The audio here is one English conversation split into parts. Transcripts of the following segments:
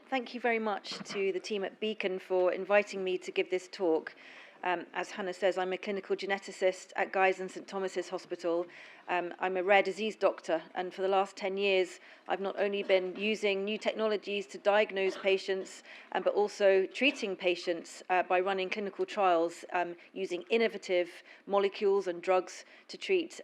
thank you very much to the team at Beacon for inviting me to give this talk. As Hannah says, I'm a clinical geneticist at Guy's and St Thomas's Hospital. I'm a rare disease doctor, and for the last 10 years, I've not only been using new technologies to diagnose patients, but also treating patients by running clinical trials using innovative molecules and drugs to treat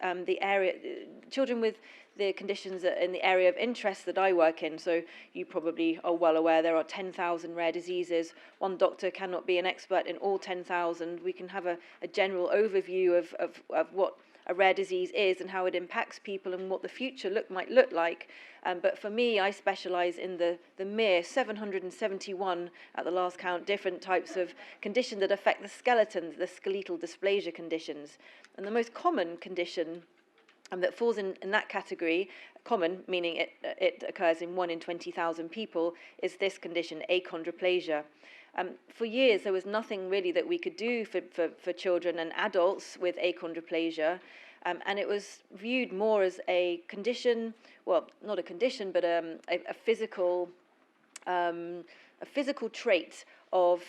children with the conditions in the area of interest that I work in. So you probably are well aware there are 10,000 rare diseases. One doctor cannot be an expert in all 10,000. We can have a general overview of what a rare disease is and how it impacts people and what the future might look like. But for me, I specialize in the mere 771, at the last count, different types of conditions that affect the skeleton, the skeletal dysplasia conditions. And the most common condition that falls in that category, common, meaning it occurs in 1 in 20,000 people, is this condition, achondroplasia. For years, there was nothing really that we could do for children and adults with achondroplasia, and it was viewed more as a condition, well, not a condition, but a physical trait of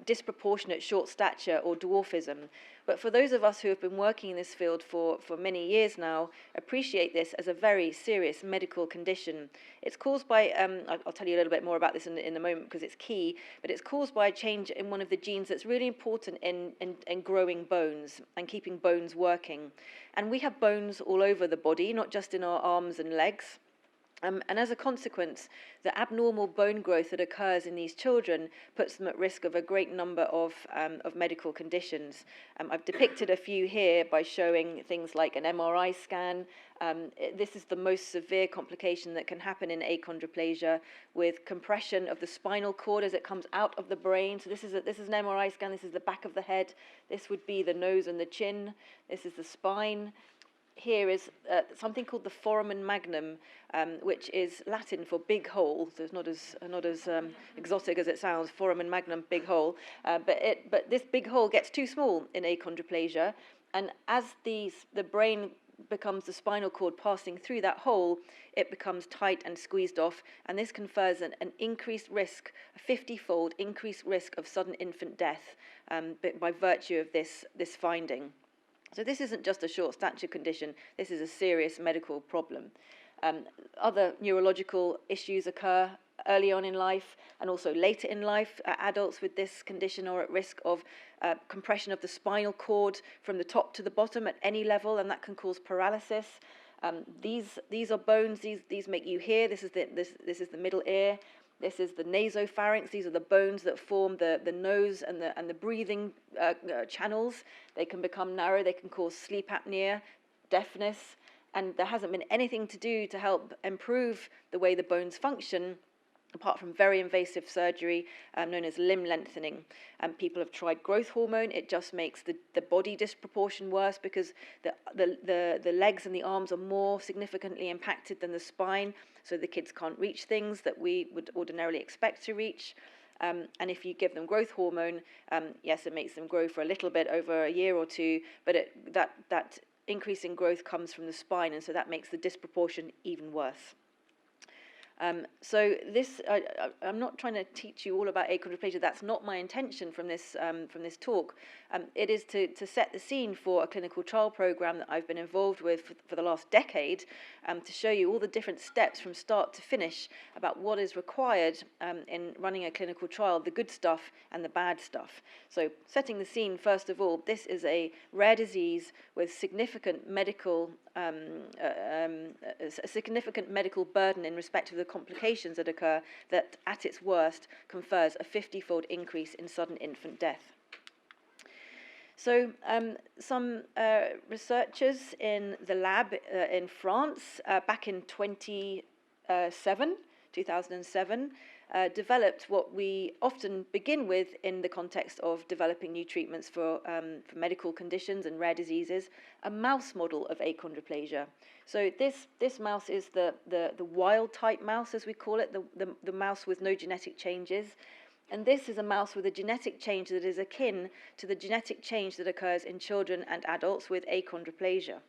disproportionate short stature or dwarfism. But for those of us who have been working in this field for many years now, appreciate this as a very serious medical condition. It's caused by, I'll tell you a little bit more about this in a moment because it's key, but it's caused by a change in one of the genes that's really important in growing bones and keeping bones working. And we have bones all over the body, not just in our arms and legs. And as a consequence, the abnormal bone growth that occurs in these children puts them at risk of a great number of medical conditions. I've depicted a few here by showing things like an MRI scan. This is the most severe complication that can happen in achondroplasia, with compression of the spinal cord as it comes out of the brain. So this is an MRI scan. This is the back of the head. This would be the nose and the chin. This is the spine. Here is something called the foramen magnum, which is Latin for big hole. So it's not as exotic as it sounds. Foramen magnum, big hole. But this big hole gets too small in achondroplasia, and as the brain becomes the spinal cord passing through that hole, it becomes tight and squeezed off, and this confers an increased risk, a 50-fold increased risk of sudden infant death by virtue of this finding. So this isn't just a short stature condition, this is a serious medical problem. Other neurological issues occur early on in life and also later in life. Adults with this condition are at risk of compression of the spinal cord from the top to the bottom at any level, and that can cause paralysis. These are bones, these make you hear. This is the middle ear. This is the nasopharynx. These are the bones that form the nose and the breathing channels. They can become narrow. They can cause sleep apnea, deafness, and there hasn't been anything to do to help improve the way the bones function, apart from very invasive surgery known as limb lengthening. People have tried growth hormone. It just makes the body disproportion worse because the legs and the arms are more significantly impacted than the spine, so the kids can't reach things that we would ordinarily expect to reach. And if you give them growth hormone, yes, it makes them grow for a little bit over a year or two, but that increase in growth comes from the spine, and so that makes the disproportion even worse. So this, I'm not trying to teach you all about achondroplasia. That's not my intention from this talk. It is to set the scene for a clinical trial program that I've been involved with for the last decade, to show you all the different steps from start to finish about what is required in running a clinical trial, the good stuff and the bad stuff. So setting the scene, first of all, this is a rare disease with significant medical burden in respect of the complications that occur, that at its worst confers a 50-fold increase in sudden infant death. So some researchers in the lab in France back in 2007, developed what we often begin with in the context of developing new treatments for medical conditions and rare diseases, a mouse model of achondroplasia. So this mouse is the wild type mouse, as we call it, the mouse with no genetic changes. And this is a mouse with a genetic change that is akin to the genetic change that occurs in children and adults with achondroplasia.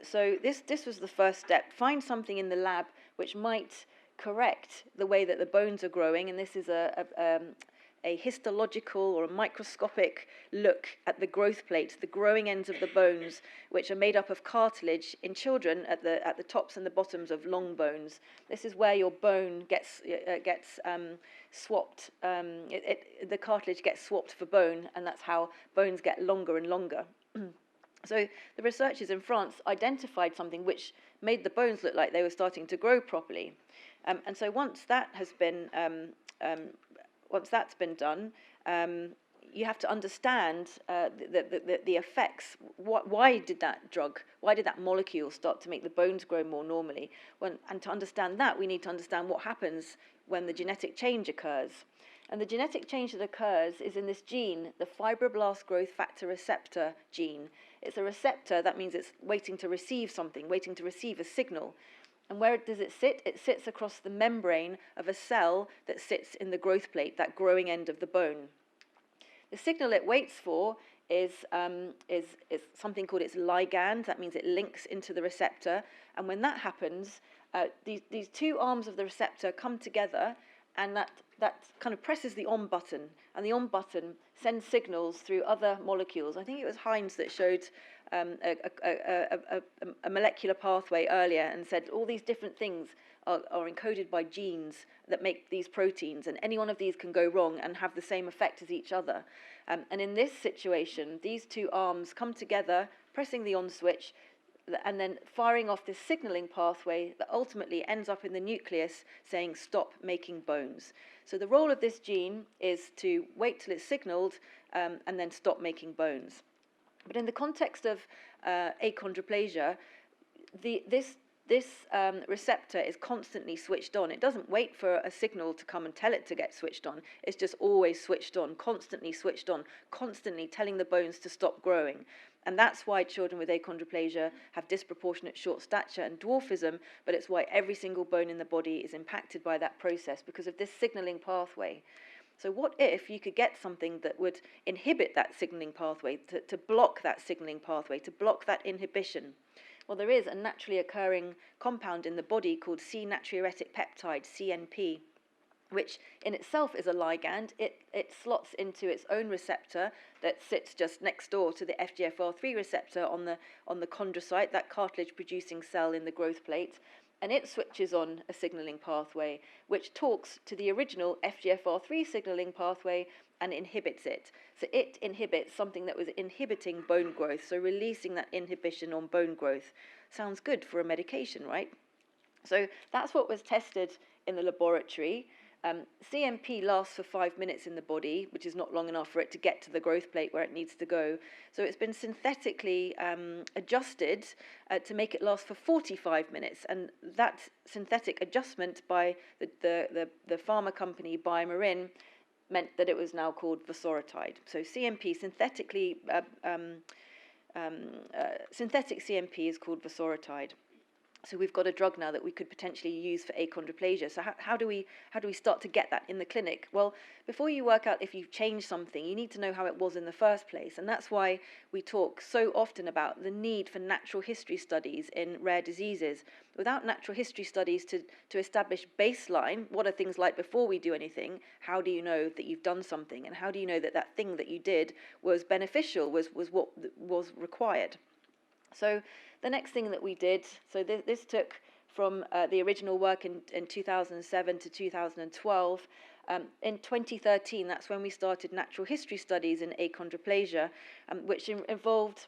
So this was the first step. Find something in the lab which might correct the way that the bones are growing, and this is a histological or a microscopic look at the growth plates, the growing ends of the bones, which are made up of cartilage in children at the tops and the bottoms of long bones. This is where your bone gets swapped. The cartilage gets swapped for bone, and that's how bones get longer and longer. So the researchers in France identified something which made the bones look like they were starting to grow properly. And so once that's been done, you have to understand the effects. Why did that molecule start to make the bones grow more normally? And to understand that, we need to understand what happens when the genetic change occurs. And the genetic change that occurs is in this gene, the fibroblast growth factor receptor gene. It's a receptor, that means it's waiting to receive something, waiting to receive a signal. And where does it sit? It sits across the membrane of a cell that sits in the growth plate, that growing end of the bone. The signal it waits for is something called its ligand. That means it links into the receptor. And when that happens, these two arms of the receptor come together, and that kind of presses the on button. And the on button sends signals through other molecules. I think it was Heinz that showed a molecular pathway earlier and said all these different things are encoded by genes that make these proteins, and any one of these can go wrong and have the same effect as each other. And in this situation, these two arms come together, pressing the on switch, and then firing off this signaling pathway that ultimately ends up in the nucleus saying stop making bones. So the role of this gene is to wait till it's signaled and then stop making bones. But in the context of achondroplasia, this receptor is constantly switched on. It doesn't wait for a signal to come and tell it to get switched on. It's just always switched on, constantly telling the bones to stop growing. And that's why children with achondroplasia have disproportionate short stature and dwarfism, but it's why every single bone in the body is impacted by that process because of this signaling pathway. So what if you could get something that would inhibit that signaling pathway, to block that signaling pathway, to block that inhibition? Well, there is a naturally occurring compound in the body called C-natriuretic peptide, CNP, which in itself is a ligand. It slots into its own receptor that sits just next door to the FGFR3 receptor on the chondrocyte, that cartilage-producing cell in the growth plate, and it switches on a signaling pathway which talks to the original FGFR3 signaling pathway and inhibits it. So it inhibits something that was inhibiting bone growth, so releasing that inhibition on bone growth. Sounds good for a medication, right? So that's what was tested in the laboratory. CNP lasts for 5 minutes in the body, which is not long enough for it to get to the growth plate where it needs to go. So it's been synthetically adjusted to make it last for 45 minutes. And that synthetic adjustment by the pharma company Biomarin meant that it was now called vosoritide. So CNP, synthetic CNP is called vosoritide. So we've got a drug now that we could potentially use for achondroplasia. So how do we start to get that in the clinic? Well, before you work out if you've changed something, you need to know how it was in the first place. And that's why we talk so often about the need for natural history studies in rare diseases. Without natural history studies to establish baseline, what are things like before we do anything, how do you know that you've done something? And how do you know that that thing that you did was beneficial, was what was required? So the next thing that we did, so this took from the original work in 2007 to 2012. In 2013, that's when we started natural history studies in achondroplasia, which involved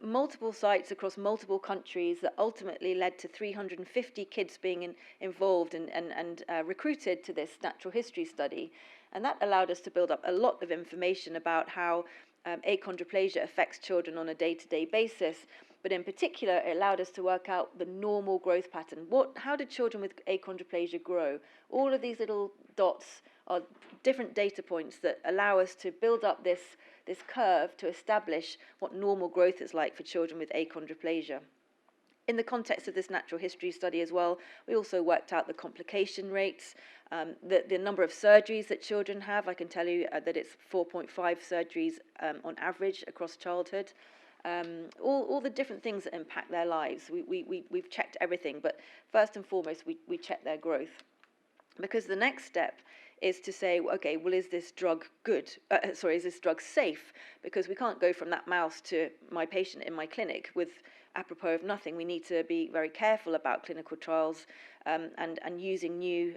multiple sites across multiple countries that ultimately led to 350 kids being involved and recruited to this natural history study. And that allowed us to build up a lot of information about how achondroplasia affects children on a day-to-day basis. But in particular, it allowed us to work out the normal growth pattern. How did children with achondroplasia grow? All of these little dots are different data points that allow us to build up this curve to establish what normal growth is like for children with achondroplasia. In the context of this natural history study as well, we also worked out the complication rates, the number of surgeries that children have. I can tell you that it's 4.5 surgeries on average across childhood. all the different things that impact their lives. We've checked everything, but first and foremost, we check their growth. Because the next step is to say, okay, well, is this drug good? Is this drug safe? Because we can't go from that mouse to my patient in my clinic with apropos of nothing. We need to be very careful about clinical trials and using new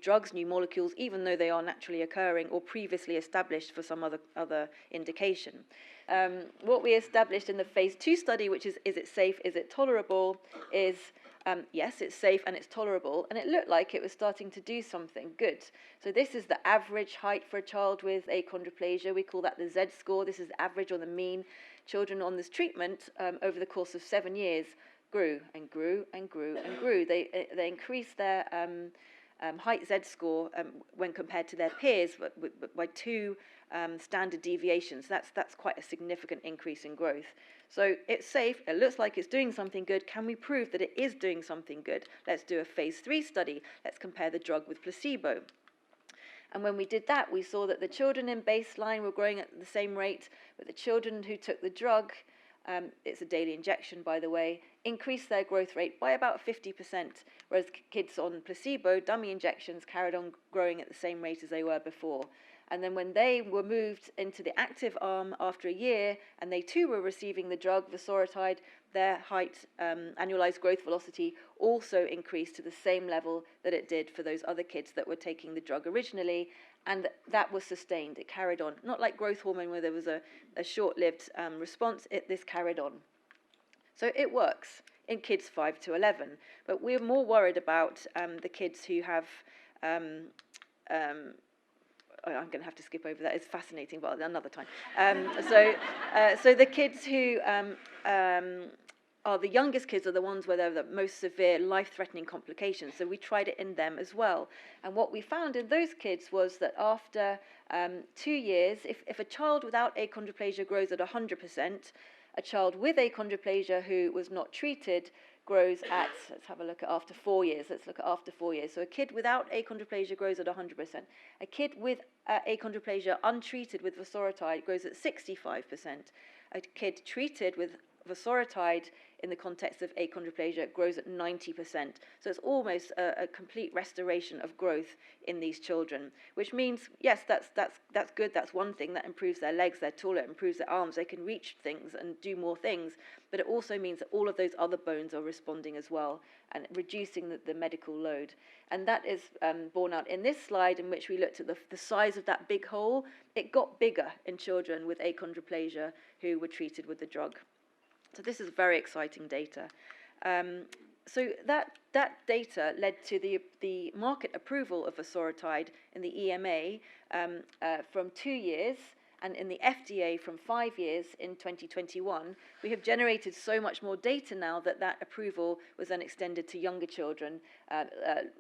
drugs, new molecules, even though they are naturally occurring or previously established for some other indication. What we established in the phase 2 study, which is it safe, is it tolerable, is yes, it's safe and it's tolerable, and it looked like it was starting to do something good. So this is the average height for a child with achondroplasia. We call that the Z score. This is the average or the mean. Children on this treatment over the course of 7 years grew and grew and grew and grew. They increased their height Z score when compared to their peers by 2 standard deviations. That's quite a significant increase in growth. So it's safe, it looks like it's doing something good. Can we prove that it is doing something good? Let's do a phase 3 study. Let's compare the drug with placebo. And when we did that, we saw that the children in baseline were growing at the same rate, but the children who took the drug, it's a daily injection, by the way, increased their growth rate by about 50%, whereas kids on placebo, dummy injections, carried on growing at the same rate as they were before. And then when they were moved into the active arm after a year, and they too were receiving the drug, vosoritide, their height, annualized growth velocity, also increased to the same level that it did for those other kids that were taking the drug originally, and that was sustained. It carried on. Not like growth hormone where there was a short-lived response, this carried on. So it works in kids 5 to 11, but we're more worried about the kids who have I'm going to have to skip over that. It's fascinating, but another time. So the kids who are the youngest kids are the ones where there are the most severe life-threatening complications. So we tried it in them as well. And what we found in those kids was that after 2 years, if a child without achondroplasia grows at 100%, a child with achondroplasia who was not treated grows at, let's have a look at after 4 years. Let's look at after 4 years. So a kid without achondroplasia grows at 100%. A kid with achondroplasia untreated with vosoritide grows at 65%. A kid treated with vosoritide in the context of achondroplasia grows at 90%. So it's almost a complete restoration of growth in these children, which means, yes, that's good. That's one thing. That improves their legs, they're taller, it improves their arms, they can reach things and do more things. But it also means that all of those other bones are responding as well and reducing the medical load. And that is borne out in this slide, in which we looked at the size of that big hole. It got bigger in children with achondroplasia who were treated with the drug. So this is very exciting data. So that data led to the market approval of vosoritide in the EMA from 2 years, and in the FDA from 5 years in 2021. We have generated so much more data now that approval was then extended to younger children.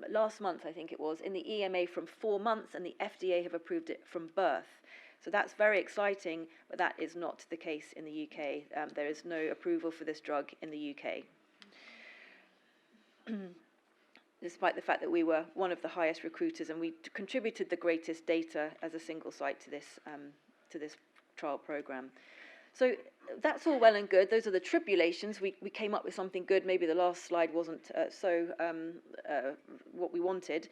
Last month, I think it was, in the EMA from 4 months, and the FDA have approved it from birth. So that's very exciting, but that is not the case in the UK. There is no approval for this drug in the UK. Despite the fact that we were one of the highest recruiters and we contributed the greatest data as a single site to this trial program. So that's all well and good. Those are the tribulations. We came up with something good. Maybe the last slide wasn't what we wanted.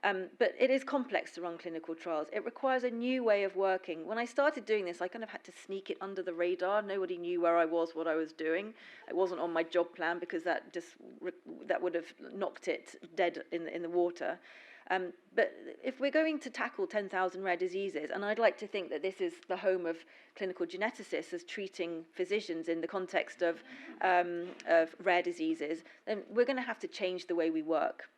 But it is complex to run clinical trials. It requires a new way of working. When I started doing this, I kind of had to sneak it under the radar. Nobody knew where I was, what I was doing. It wasn't on my job plan because that would have knocked it dead in the water. But if we're going to tackle 10,000 rare diseases, and I'd like to think that this is the home of clinical geneticists as treating physicians in the context of rare diseases, then we're going to have to change the way we work.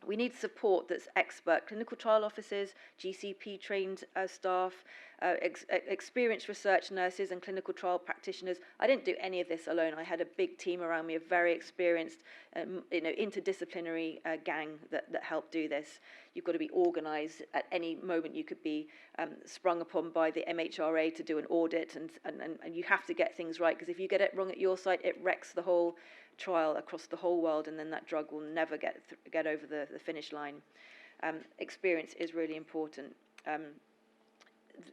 We need support that's expert clinical trial officers, GCP-trained staff, experienced research nurses and clinical trial practitioners. I didn't do any of this alone. I had a big team around me, a very experienced, interdisciplinary gang that helped do this. You've got to be organised. At any moment, you could be sprung upon by the MHRA to do an audit, and you have to get things right, because if you get it wrong at your site, it wrecks the whole trial across the whole world, and then that drug will never get over the finish line. Experience is really important.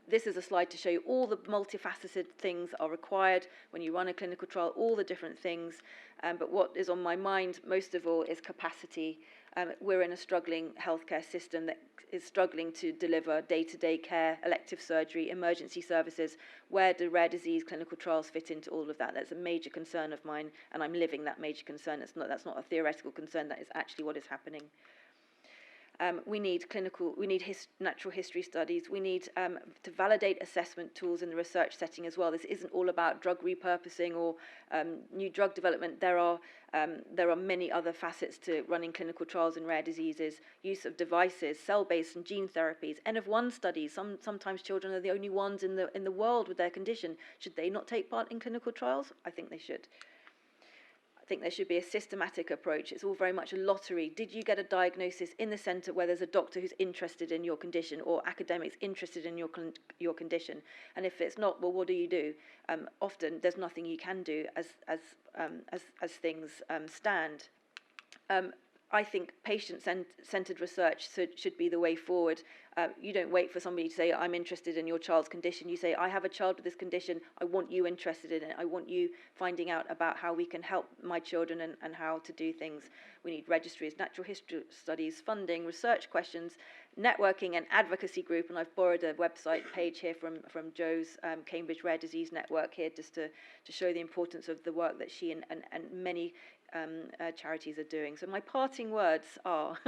this is a slide to show you all the multifaceted things that are required when you run a clinical trial, all the different things. But what is on my mind most of all is capacity. We're in a struggling healthcare system that is struggling to deliver day-to-day care, elective surgery, emergency services. Where do rare disease clinical trials fit into all of that? That's a major concern of mine, and I'm living that major concern. That's not a theoretical concern, that is actually what is happening. We need natural history studies. We need to validate assessment tools in the research setting as well. This isn't all about drug repurposing or new drug development. There are many other facets to running clinical trials in rare diseases. Use of devices, cell-based and gene therapies, N-of-1 studies. Sometimes children are the only ones in the world with their condition. Should they not take part in clinical trials? I think they should. I think there should be a systematic approach. It's all very much a lottery. Did you get a diagnosis in the centre where there's a doctor who's interested in your condition, or academics interested in your condition? And if it's not, well, what do you do? Often there's nothing you can do as things stand. I think patient-centred research should be the way forward. You don't wait for somebody to say, I'm interested in your child's condition. You say, I have a child with this condition. I want you interested in it. I want you finding out about how we can help my children and how to do things. We need registries, natural history studies, funding, research questions, networking and advocacy group. And I've borrowed a website page here from Jo's Cambridge Rare Disease Network here just to show the importance of the work that she and many charities are doing. So my parting words are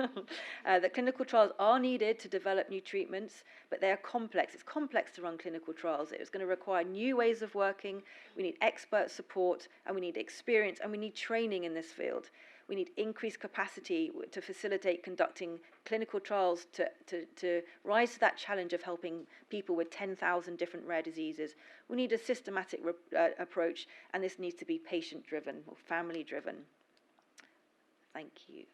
that clinical trials are needed to develop new treatments, but they are complex. It's complex to run clinical trials. It's going to require new ways of working. We need expert support, and we need experience, and we need training in this field. We need increased capacity to facilitate conducting clinical trials to rise to that challenge of helping people with 10,000 different rare diseases. We need a systematic approach, and this needs to be patient-driven or family-driven. Thank you.